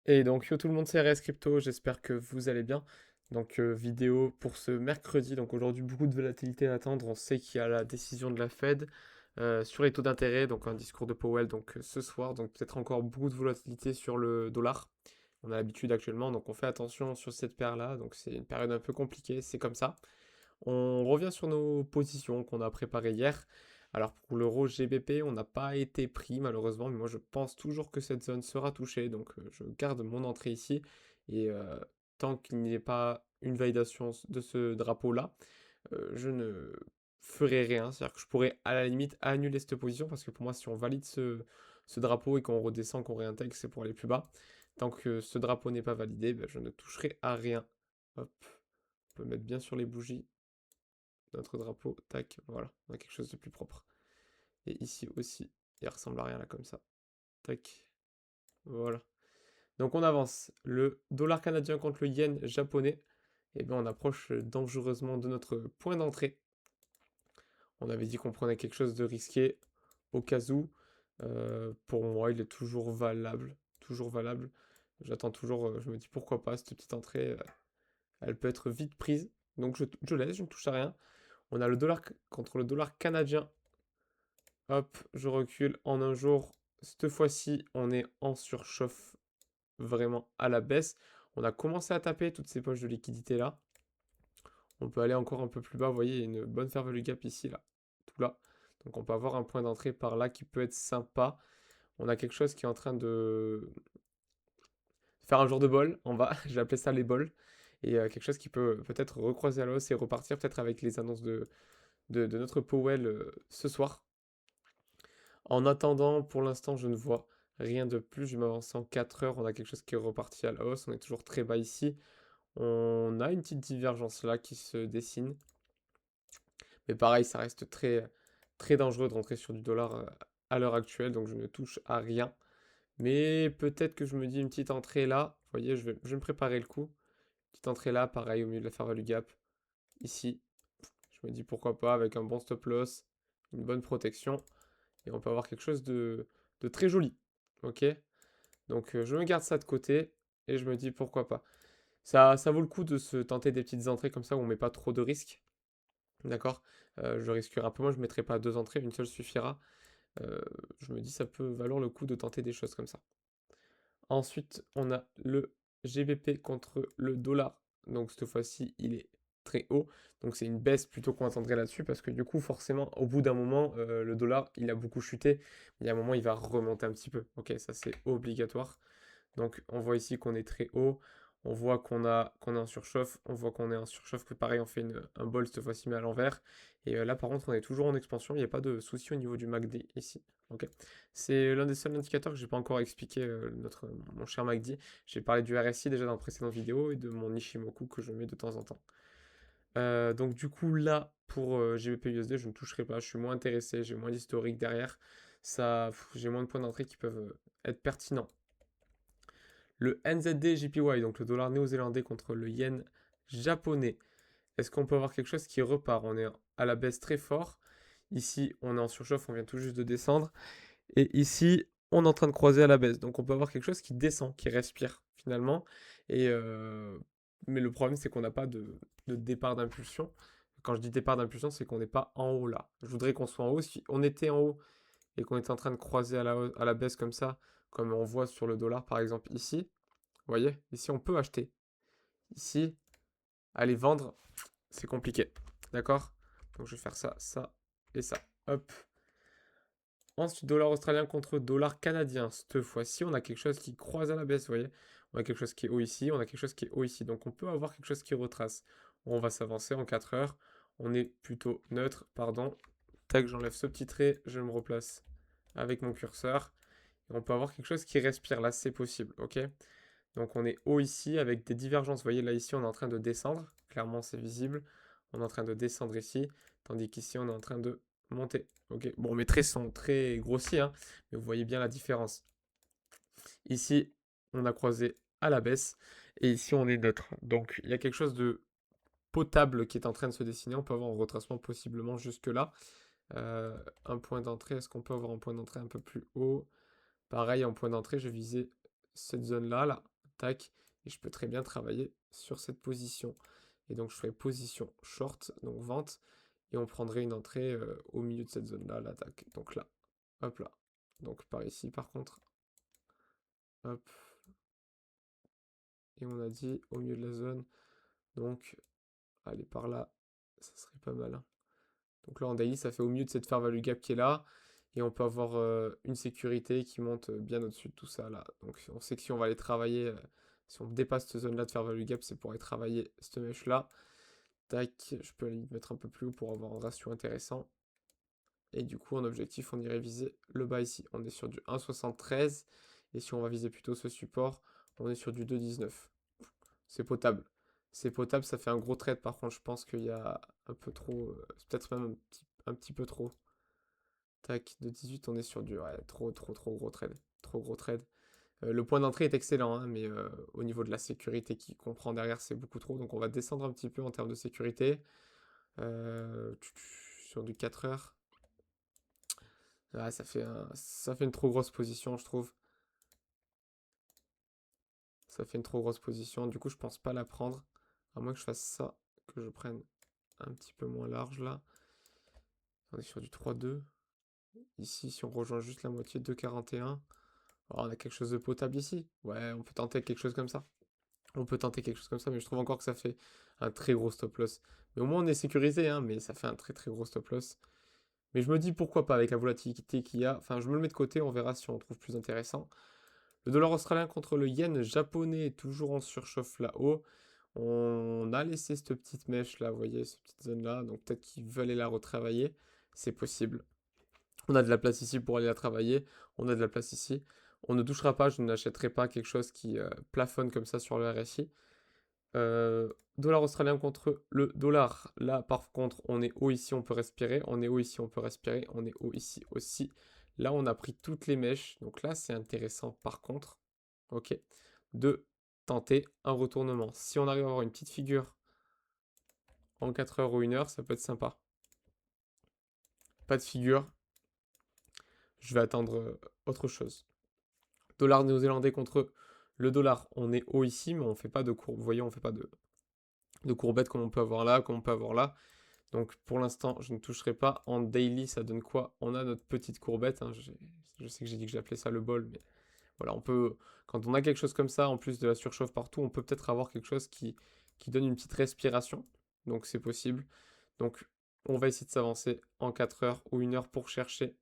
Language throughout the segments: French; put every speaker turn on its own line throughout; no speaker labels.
Et donc, yo tout le monde, c'est RS Crypto, j'espère que vous allez bien. Donc, vidéo pour ce mercredi. Donc, aujourd'hui, beaucoup de volatilité à attendre. On sait qu'il y a la décision de la Fed sur les taux d'intérêt, donc un discours de Powell donc, ce soir. Donc, peut-être encore beaucoup de volatilité sur le dollar. On a l'habitude actuellement, donc on fait attention sur cette paire-là. Donc, c'est une période un peu compliquée, c'est comme ça. On revient sur nos positions qu'on a préparées hier. Alors pour l'euro GBP, on n'a pas été pris malheureusement, mais moi je pense toujours que cette zone sera touchée, donc je garde mon entrée ici. Et tant qu'il n'y ait pas une validation de ce drapeau-là, je ne ferai rien. C'est-à-dire que je pourrais à la limite annuler cette position, parce que pour moi si on valide ce drapeau et qu'on redescend, qu'on réintègre, c'est pour aller plus bas. Tant que ce drapeau n'est pas validé, ben, je ne toucherai à rien. Hop, on peut mettre bien sur les bougies notre drapeau, tac, voilà, on a quelque chose de plus propre. Et ici aussi, il ressemble à rien là comme ça. Tac, voilà. Donc on avance. Le dollar canadien contre le yen japonais. Et bien on approche dangereusement de notre point d'entrée. On avait dit qu'on prenait quelque chose de risqué au cas où. Pour moi, il est toujours valable. Toujours valable. J'attends toujours, je me dis pourquoi pas, cette petite entrée, elle peut être vite prise. Donc je laisse, je ne touche à rien. On a le dollar contre le dollar canadien. Hop, je recule en un jour. Cette fois-ci, on est en surchauffe vraiment à la baisse. On a commencé à taper toutes ces poches de liquidité là. On peut aller encore un peu plus bas. Vous voyez, il y a une bonne fair value gap ici, là. Tout là. Donc on peut avoir un point d'entrée par là qui peut être sympa. On a quelque chose qui est en train de faire un jour de bol en bas. Je vais appeler ça les bols. Et quelque chose qui peut peut-être recroiser à la hausse et repartir peut-être avec les annonces de notre Powell ce soir. En attendant, pour l'instant, je ne vois rien de plus. Je vais m'avancer en 4 heures. On a quelque chose qui est reparti à la hausse. On est toujours très bas ici. On a une petite divergence là qui se dessine. Mais pareil, ça reste très, très dangereux de rentrer sur du dollar à l'heure actuelle. Donc je ne touche à rien. Mais peut-être que je me dis une petite entrée là. Vous voyez, je vais me préparer le coup. Petite entrée là, pareil, au milieu de la fair value gap. Ici. Je me dis pourquoi pas avec un bon stop loss, une bonne protection. Et on peut avoir quelque chose de très joli. Ok? Donc je me garde ça de côté et je me dis pourquoi pas. Ça vaut le coup de se tenter des petites entrées comme ça où on met pas trop de risques. D'accord? Je risquerai un peu moins, je ne mettrai pas deux entrées, une seule suffira. Je me dis ça peut valoir le coup de tenter des choses comme ça. Ensuite, on a le GBP contre le dollar. Donc cette fois-ci, il est très haut. Donc c'est une baisse plutôt qu'on attendrait là-dessus parce que du coup, forcément, au bout d'un moment, le dollar, il a beaucoup chuté. Il y a un moment, il va remonter un petit peu. Ok, ça c'est obligatoire. Donc on voit ici qu'on est très haut. On voit qu'on est en surchauffe. On voit qu'on est en surchauffe que pareil, on fait un bol cette fois-ci mais à l'envers. Et là par contre, on est toujours en expansion. Il n'y a pas de souci au niveau du MACD ici. Ok. C'est l'un des seuls indicateurs que je n'ai pas encore expliqué, mon cher MACD. J'ai parlé du RSI déjà dans la précédente vidéo et de mon Nishimoku que je mets de temps en temps. Donc du coup là, pour GBP USD, je ne toucherai pas. Je suis moins intéressé, j'ai moins d'historique derrière. Ça, j'ai moins de points d'entrée qui peuvent être pertinents. Le NZD JPY, donc le dollar néo-zélandais contre le yen japonais. Est-ce qu'on peut avoir quelque chose qui repart? On est à la baisse très fort. Ici, on est en surchauffe, on vient tout juste de descendre. Et ici, on est en train de croiser à la baisse. Donc on peut avoir quelque chose qui descend, qui respire finalement. Et mais le problème, c'est qu'on n'a pas de départ d'impulsion. Quand je dis départ d'impulsion, c'est qu'on n'est pas en haut là. Je voudrais qu'on soit en haut. Si on était en haut et qu'on était en train de croiser à la baisse comme ça, comme on voit sur le dollar par exemple ici, vous voyez, ici on peut acheter. Ici, aller vendre, c'est compliqué. D'accord? Donc je vais faire ça, ça et ça. Hop. Ensuite, dollar australien contre dollar canadien. Cette fois-ci, on a quelque chose qui croise à la baisse, vous voyez. On a quelque chose qui est haut ici, on a quelque chose qui est haut ici. Donc on peut avoir quelque chose qui retrace. On va s'avancer en 4 heures. On est plutôt neutre, pardon. Tac, j'enlève ce petit trait, je me replace avec mon curseur. Et on peut avoir quelque chose qui respire. Là, c'est possible, ok? Donc on est haut ici avec des divergences. Vous voyez là ici on est en train de descendre. Clairement c'est visible. On est en train de descendre ici. Tandis qu'ici on est en train de monter. Ok. Bon mes traits sont très grossiers, hein, mais vous voyez bien la différence. Ici on a croisé à la baisse. Et ici on est neutre. Donc il y a quelque chose de potable qui est en train de se dessiner. On peut avoir un retracement possiblement jusque là. Un point d'entrée. Est-ce qu'on peut avoir un point d'entrée un peu plus haut? Pareil, en point d'entrée, je visais cette zone-là, là, tac, et je peux très bien travailler sur cette position. Et donc je ferai position short, donc vente, et on prendrait une entrée au milieu de cette zone-là, là, tac, donc là, hop là. Donc par ici, par contre, hop, et on a dit au milieu de la zone, donc aller par là, ça serait pas mal, hein. Donc là en daily, ça fait au milieu de cette fair value gap qui est là. Et on peut avoir une sécurité qui monte bien au-dessus de tout ça là. Donc on sait que si on va aller travailler, si on dépasse cette zone là de fair value gap, c'est pour aller travailler cette mèche là. Tac, je peux aller mettre un peu plus haut pour avoir un ratio intéressant. Et du coup en objectif, on irait viser le bas ici. On est sur du 1,73. Et si on va viser plutôt ce support, on est sur du 2,19. C'est potable. C'est potable, ça fait un gros trade. Par contre, je pense qu'il y a un peu trop, peut-être même un petit peu trop. Tac, de 18, on est sur du trop gros trade. Trop gros trade. Le point d'entrée est excellent, hein, mais au niveau de la sécurité qui comprend derrière, c'est beaucoup trop. Donc on va descendre un petit peu en termes de sécurité. Sur du 4 heures. Ah, ça fait une trop grosse position, je trouve. Ça fait une trop grosse position. Du coup, je pense pas la prendre. À moins que je fasse ça, que je prenne un petit peu moins large là. On est sur du 3,2. Ici, si on rejoint juste la moitié de 2,41. Oh, on a quelque chose de potable ici. Ouais, on peut tenter quelque chose comme ça. On peut tenter quelque chose comme ça, mais je trouve encore que ça fait un très gros stop loss. Mais au moins on est sécurisé, hein, mais ça fait un très gros stop loss. Mais je me dis pourquoi pas avec la volatilité qu'il y a. Enfin, je me le mets de côté, on verra si on trouve plus intéressant. Le dollar australien contre le yen japonais, toujours en surchauffe là-haut. On a laissé cette petite mèche là, vous voyez, cette petite zone là. Donc peut-être qu'ils veulent aller la retravailler. C'est possible. On a de la place ici pour aller la travailler. On a de la place ici. On ne touchera pas, je n'achèterai pas quelque chose qui plafonne comme ça sur le RSI. Dollar australien contre le dollar. Là, par contre, on est haut ici, on peut respirer. On est haut ici, on peut respirer. On est haut ici aussi. Là, on a pris toutes les mèches. Donc là, c'est intéressant par contre. Ok. De tenter un retournement. Si on arrive à avoir une petite figure en 4 heures ou 1 heure, ça peut être sympa. Pas de figure. Je vais attendre autre chose. Dollar néo-zélandais contre le dollar. On est haut ici, mais on ne fait pas de courbe. Vous voyez, on ne fait pas de courbettes comme on peut avoir là, comme on peut avoir là. Donc pour l'instant, je ne toucherai pas. En daily, ça donne quoi? On a notre petite courbette, hein. Je sais que j'ai dit que j'appelais ça le bol, mais voilà, on peut, quand on a quelque chose comme ça, en plus de la surchauffe partout, on peut peut-être avoir quelque chose qui donne une petite respiration. Donc c'est possible. Donc on va essayer de s'avancer en 4 heures ou 1 heure pour chercher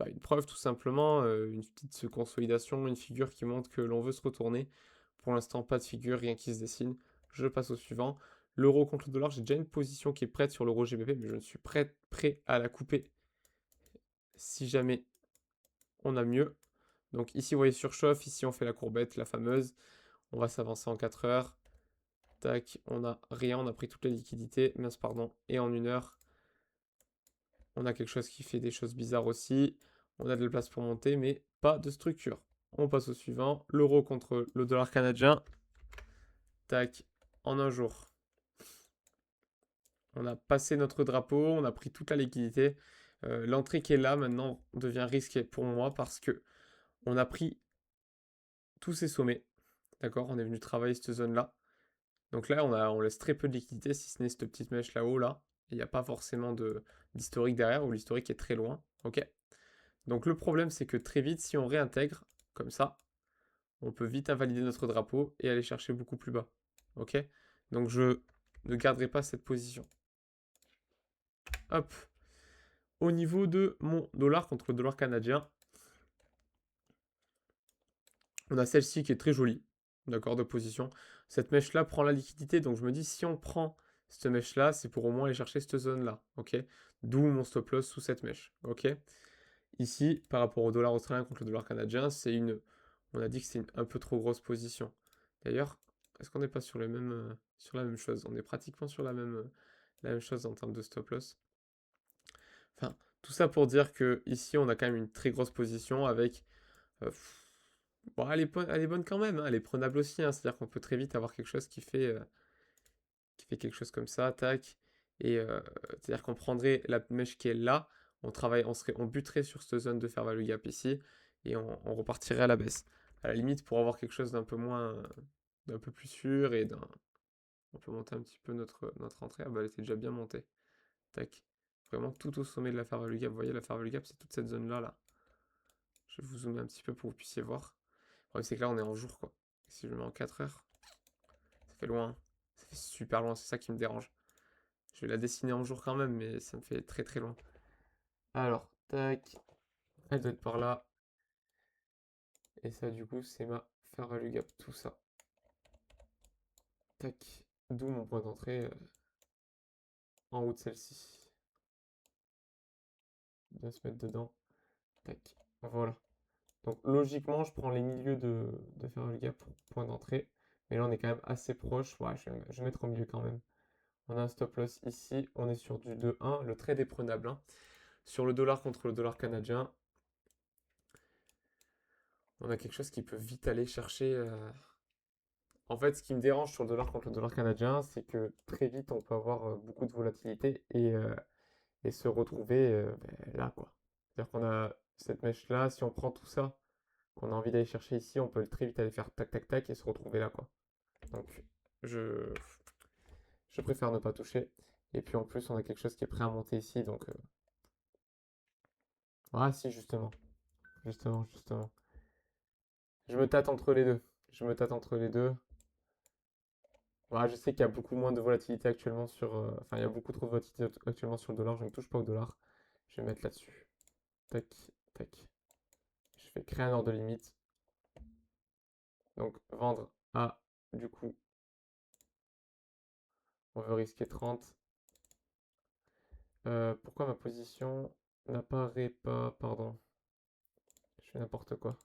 une preuve tout simplement, une petite consolidation, une figure qui montre que l'on veut se retourner. Pour l'instant, pas de figure, rien qui se dessine. Je passe au suivant. L'euro contre le dollar, j'ai déjà une position qui est prête sur l'euro GBP, mais je ne suis prêt à la couper si jamais on a mieux. Donc ici, vous voyez, surchauffe, ici on fait la courbette, la fameuse. On va s'avancer en 4 heures. Tac, on a rien, on a pris toutes les liquidités, mince pardon, et en 1 heure, on a quelque chose qui fait des choses bizarres aussi. On a de la place pour monter, mais pas de structure. On passe au suivant. L'euro contre le dollar canadien. Tac, en un jour. On a passé notre drapeau, on a pris toute la liquidité. L'entrée qui est là maintenant devient risquée pour moi parce que on a pris tous ces sommets. D'accord, on est venu travailler cette zone-là. Donc là, on laisse très peu de liquidité, si ce n'est cette petite mèche là-haut, là. Il n'y a pas forcément d'historique derrière, ou l'historique est très loin. Ok. Donc le problème, c'est que très vite, si on réintègre, comme ça, on peut vite invalider notre drapeau et aller chercher beaucoup plus bas. Ok. Donc je ne garderai pas cette position. Hop. Au niveau de mon dollar contre le dollar canadien, on a celle-ci qui est très jolie. D'accord, de position. Cette mèche-là prend la liquidité, donc je me dis, si on prend cette mèche-là, c'est pour au moins aller chercher cette zone-là. Ok. D'où mon stop loss sous cette mèche. Ok. Ici, par rapport au dollar australien contre le dollar canadien, c'est une. On a dit que c'est un peu trop grosse position. D'ailleurs, est-ce qu'on n'est pas sur sur la même chose? On est pratiquement sur la même chose en termes de stop loss. Enfin, tout ça pour dire que ici, on a quand même une très grosse position avec. Bon, elle est bonne quand même, hein, elle est prenable aussi, hein, c'est-à-dire qu'on peut très vite avoir quelque chose qui fait quelque chose comme ça, tac. Et c'est-à-dire qu'on prendrait la mèche qui est là, on buterait sur cette zone de fair value gap ici, et on repartirait à la baisse. À la limite, pour avoir quelque chose d'un peu plus sûr on peut monter un petit peu notre entrée. Ah bah elle était déjà bien montée. Tac. Vraiment tout au sommet de la Farvelu Gap. Vous voyez, la Farvelu Gap, c'est toute cette zone-là, là. Je vais vous zoomer un petit peu pour que vous puissiez voir. Le problème, c'est que là, on est en jour, quoi. Si je le mets en 4 heures, ça fait loin. Ça fait super loin, c'est ça qui me dérange. Je vais la dessiner en jour quand même, mais ça me fait très très loin. Alors, tac. Elle doit être par là. Et ça, du coup, c'est ma Farvelu Gap, tout ça. Tac. D'où mon point d'entrée en haut de celle-ci. Bien se mettre dedans. Tac. Voilà. Donc logiquement, je prends les milieux de Farvelu Gap pour point d'entrée. Mais là, on est quand même assez proche. Ouais, je vais mettre au milieu quand même. On a un stop loss ici. On est sur du 2-1. Le trade est prenable, hein. Sur le dollar contre le dollar canadien, on a quelque chose qui peut vite aller chercher. En fait, ce qui me dérange sur le dollar contre le dollar canadien, c'est que très vite, on peut avoir beaucoup de volatilité et se retrouver ben, là, quoi. C'est-à-dire qu'on a cette mèche-là, si on prend tout ça, qu'on a envie d'aller chercher ici, on peut très vite aller faire tac tac tac et se retrouver là, quoi. Donc, je, je préfère ne pas toucher. Et puis en plus, on a quelque chose qui est prêt à monter ici, donc... Ah si, justement. Justement, justement. Je me tâte entre les deux. Je me tâte entre les deux. Ouais, je sais qu'il y a beaucoup moins de volatilité actuellement sur... Enfin, il y a beaucoup trop de volatilité actuellement sur le dollar. Je ne touche pas au dollar. Je vais mettre là-dessus. Tac, tac. Je vais créer un ordre de limite. Donc, vendre à, du coup, on veut risquer 30. Pourquoi ma position n'apparaît pas? Pardon. Je fais n'importe quoi.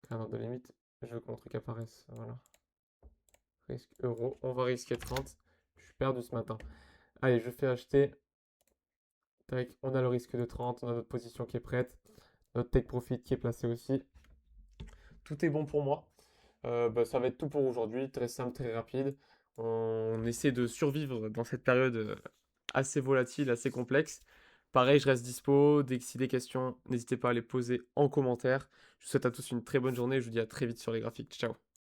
Créer un ordre de limite. Je veux que mon truc apparaisse. Voilà. Risque euro. On va risquer 30. Je suis perdu ce matin. Allez, je fais acheter. Tac, on a le risque de 30. On a notre position qui est prête. Notre take profit qui est placé aussi. Tout est bon pour moi. Bah, ça va être tout pour aujourd'hui. Très simple, très rapide. On essaie de survivre dans cette période assez volatile, assez complexe. Pareil, je reste dispo. Dès que si des questions, n'hésitez pas à les poser en commentaire. Je vous souhaite à tous une très bonne journée. Je vous dis à très vite sur les graphiques. Ciao.